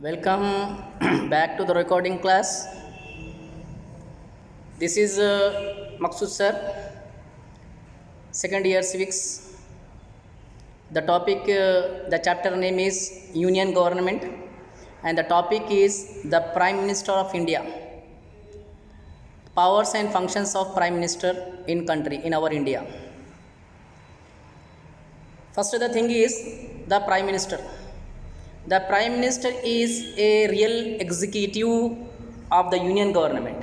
Welcome back to the recording class. This is Maksud sir, second year civics. The topic, the chapter name is Union Government, and the topic is the Prime Minister of India. Powers and functions of Prime Minister in our India. First, the thing is the Prime Minister. The Prime Minister is a real executive of the Union Government.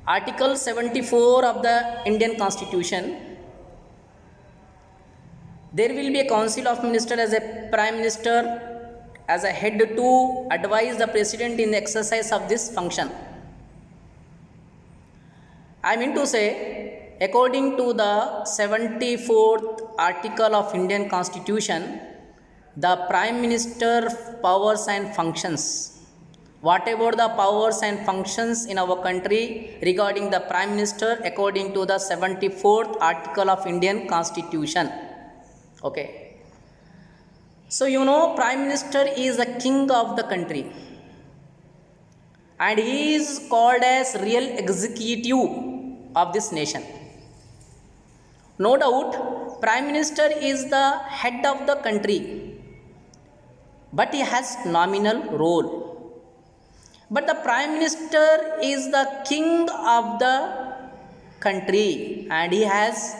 Article 74 of the Indian Constitution, there will be a Council of Ministers as a Prime Minister as a head to advise the President in the exercise of this function. I mean to say, according to the 74th article of Indian Constitution, the Prime Minister powers and functions. Whatever the powers and functions in our country regarding the Prime Minister according to the 74th article of Indian Constitution. Okay. So Prime Minister is the king of the country. And he is called as real executive of this nation. No doubt, Prime Minister is the head of the country. But he has nominal role. But the Prime Minister is the king of the country and he has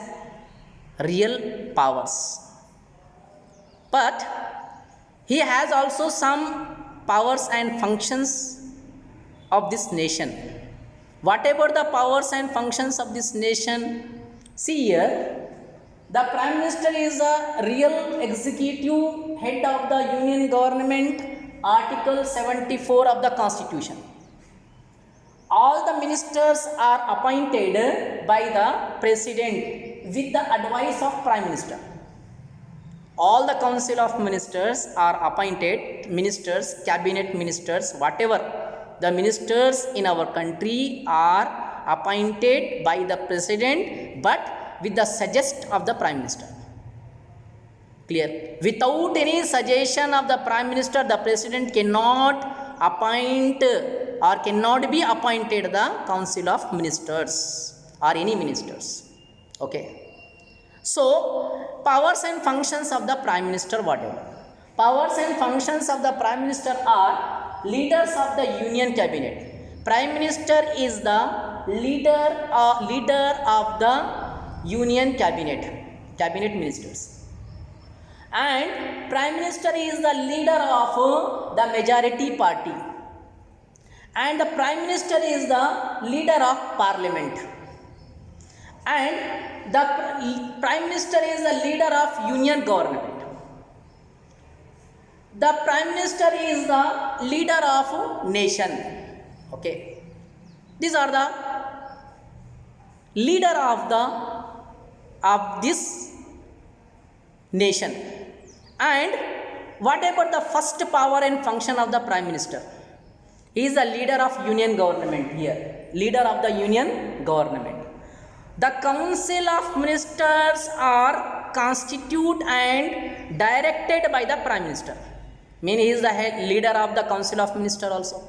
real powers. But he has also some powers and functions of this nation. Whatever the powers and functions of this nation, see here, the Prime Minister is a real executive head of the Union Government, Article 74 of the Constitution. All the ministers are appointed by the President with the advice of Prime Minister. All the Council of Ministers are appointed, ministers, cabinet ministers, whatever. The ministers in our country are appointed by the President, but with the suggestion of the Prime Minister. Clear? Without any suggestion of the Prime Minister, the President cannot appoint or cannot be appointed the Council of Ministers or any ministers. Okay. So, powers and functions of the Prime Minister, whatever. Powers and functions of the Prime Minister are leaders of the Union Cabinet. Prime Minister is the leader of the Union Cabinet ministers. And Prime Minister is the leader of the majority party. And the Prime Minister is the leader of Parliament. And the Prime Minister is the leader of Union Government. The Prime Minister is the leader of nation. Okay. These are the leader of this nation. And whatever the first power and function of the Prime Minister, he is the leader of Union Government here, leader of the Union Government. The Council of Ministers are constituted and directed by the Prime Minister. Meaning he is the leader of the Council of Ministers also.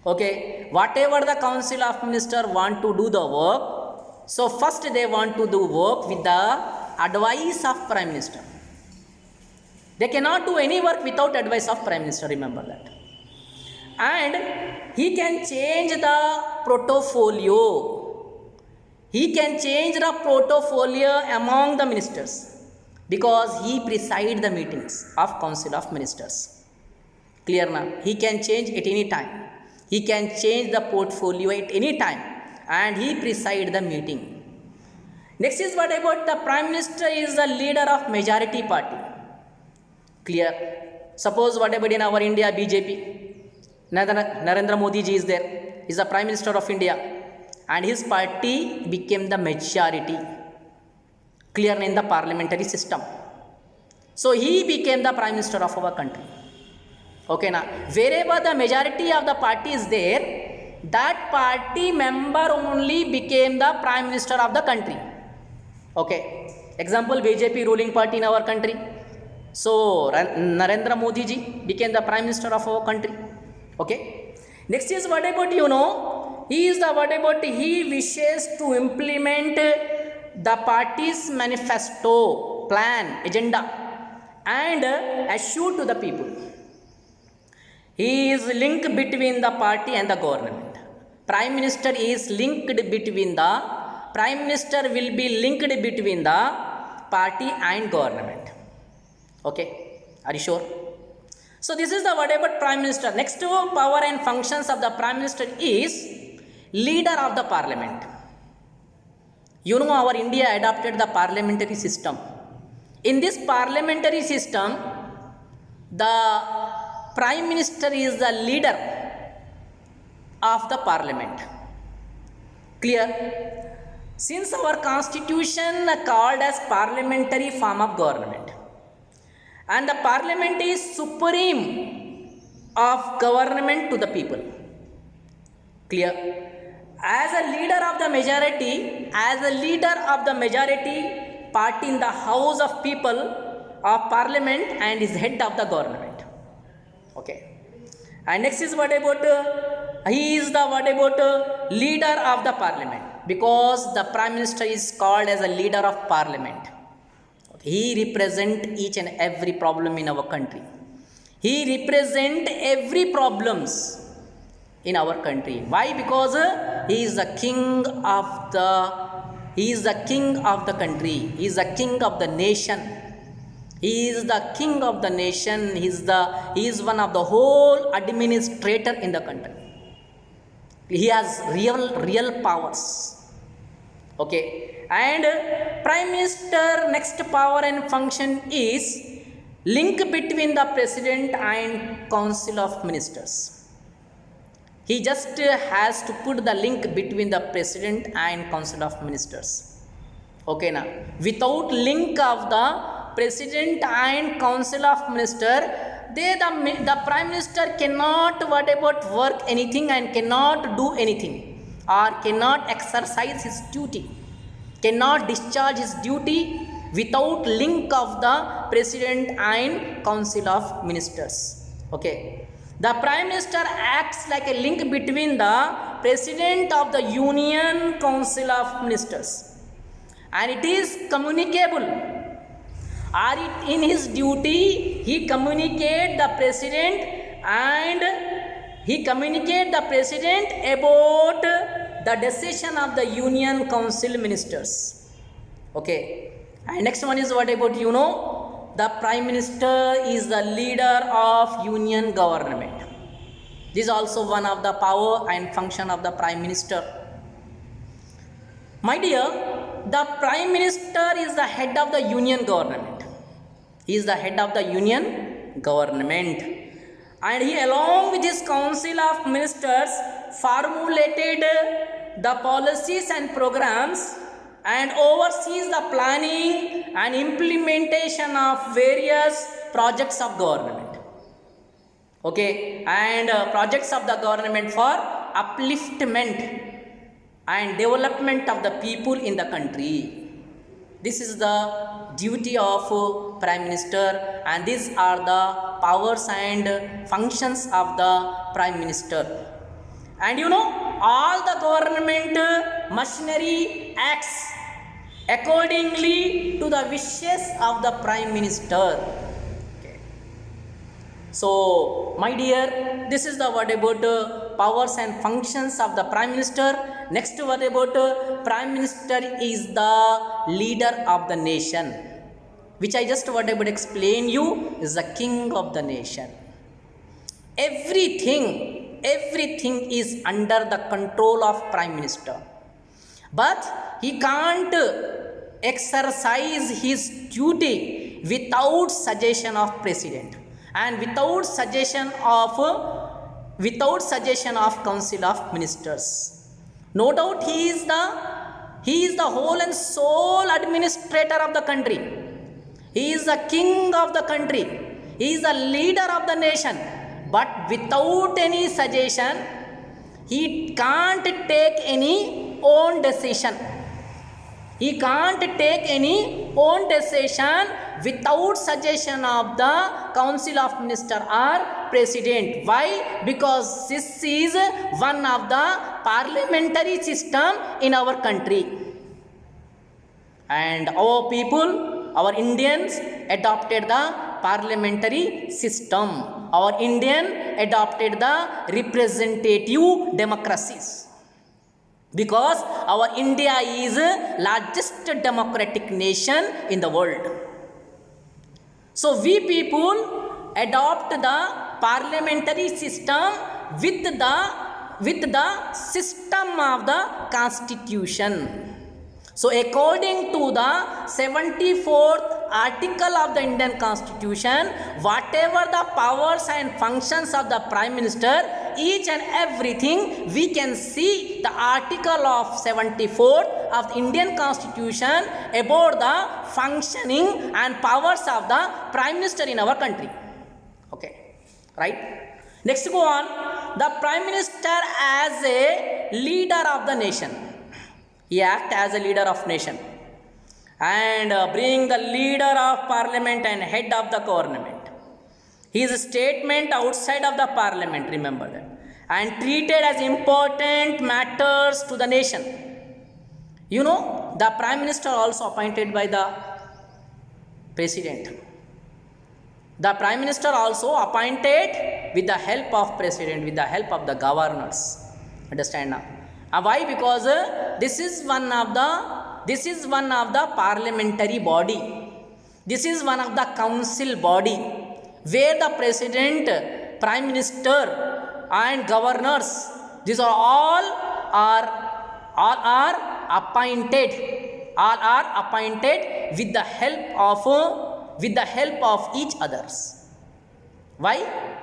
Okay, whatever the Council of Ministers want to do the work, so first they want to do work with the advice of Prime Minister. They cannot do any work without advice of Prime Minister, remember that. And he can change the portfolio. He can change the portfolio among the ministers because he presides the meetings of Council of Ministers. Clear now? He can change at any time. He can change the portfolio at any time and he presides the meeting. Next is what about the Prime Minister is the leader of majority party. Clear? Suppose what about in our India, BJP, Narendra Modi ji is there. He is the Prime Minister of India and his party became the majority. Clear in the parliamentary system. So he became the Prime Minister of our country. Okay, now wherever the majority of the party is there, that party member only became the Prime Minister of the country. Okay, example BJP ruling party in our country. So Narendra Modi ji became the Prime Minister of our country. Okay. Next is what about he is the what about he wishes to implement the party's manifesto, plan, agenda, and assure to the people. He is linked between the party and the government. Prime Minister is linked between the Prime Minister will be linked between the party and government. Okay, are you sure? So this is the what about Prime Minister. Next power and functions of the Prime Minister is leader of the parliament. You know our India adopted the parliamentary system. In this parliamentary system, the Prime Minister is the leader of the parliament. Clear? Since our constitution called as parliamentary form of government, and the parliament is supreme of government to the people. Clear? As a leader of the majority, party in the house of people of parliament and is head of the government. Okay. And next is what about he is the what about leader of the parliament, because the Prime Minister is called as a leader of parliament. He represent each and every problem in our country. He represent every problems in our country. Why? Because he is the king of the country. He is the king of the nation. He is the king of the nation. He is one of the whole administrator in the country. He has real powers. Okay. And Prime Minister next power and function is link between the President and Council of Ministers. He just has to put the link between the President and Council of Ministers. Okay now, without link of the President and Council of Minister, the Prime Minister cannot what about work anything and cannot do anything, or cannot exercise his duty, cannot discharge his duty without link of the President and Council of Ministers. Okay. The Prime Minister acts like a link between the President of the Union Council of Ministers, and it is communicable, or in his duty he communicate the President about the decision of the Union Council Ministers. Okay. And next one is what about the Prime Minister is the leader of Union government. This is also one of the power and function of the Prime Minister. My dear, the Prime Minister is the head of the Union government. He is the head of the Union government, and he along with his Council of Ministers formulated the policies and programs and oversees the planning and implementation of various projects of government. Okay, and projects of the government for upliftment and development of the people in the country. This is the duty of Prime Minister, and these are the powers and functions of the Prime Minister. And all the government machinery acts accordingly to the wishes of the Prime Minister. Okay. So my dear, this is the what about powers and functions of the Prime Minister. Next, what about Prime Minister is the leader of the nation, which I just what about explain you is the king of the nation. Everything is under the control of Prime Minister, but he can't exercise his duty without suggestion of President and without suggestion of Council of Ministers. No doubt he is the whole and sole administrator of the country. He is the king of the country. He is the leader of the nation. But without any suggestion, he can't take any own decision. He can't take any own decision without suggestion of the Council of Minister or President. Why? Because this is one of the parliamentary system in our country. And our people, our Indians adopted the parliamentary system. Our Indian adopted the representative democracies. Because our India is largest democratic nation in the world. So we people adopt the parliamentary system with the system of the constitution. So according to the 74th article of the Indian Constitution, whatever the powers and functions of the Prime Minister, each and everything we can see the article of 74th of the Indian Constitution about the functioning and powers of the Prime Minister in our country. Okay, right? Next go on. The Prime Minister as a leader of the nation. He acts as a leader of nation and being the leader of parliament and head of the government. His statement outside of the parliament, remember that, and treated as important matters to the nation. You know, the Prime Minister also appointed by the President. The Prime Minister also appointed with the help of President, with the help of the governors. Understand now? Why? Because this is one of the parliamentary body. This is one of the council body where the President, Prime Minister and governors, these are all are appointed with the help of each others. Why?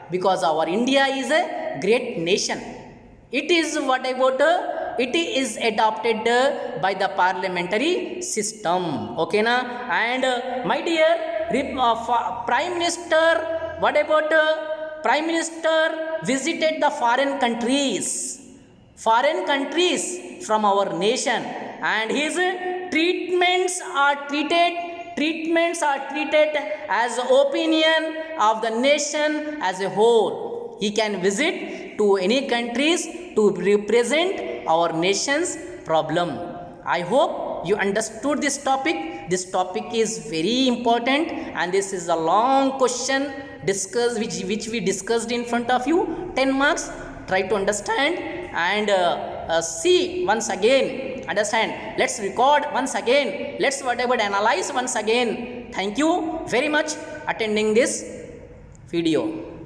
Because our India is a great nation. It is it is adopted by the parliamentary system. Okay na? And my dear Prime Minister, what about Prime Minister visited the foreign countries from our nation, and his treatments are treated as opinion of the nation as a whole. He can visit to any countries to represent our nation's problem. I hope you understood this topic. This topic is very important, and this is a long question discussed which we discussed in front of you. 10 marks. Try to understand and see once again. Understand. Let's record once again. Let's analyze once again. Thank you very much attending this video.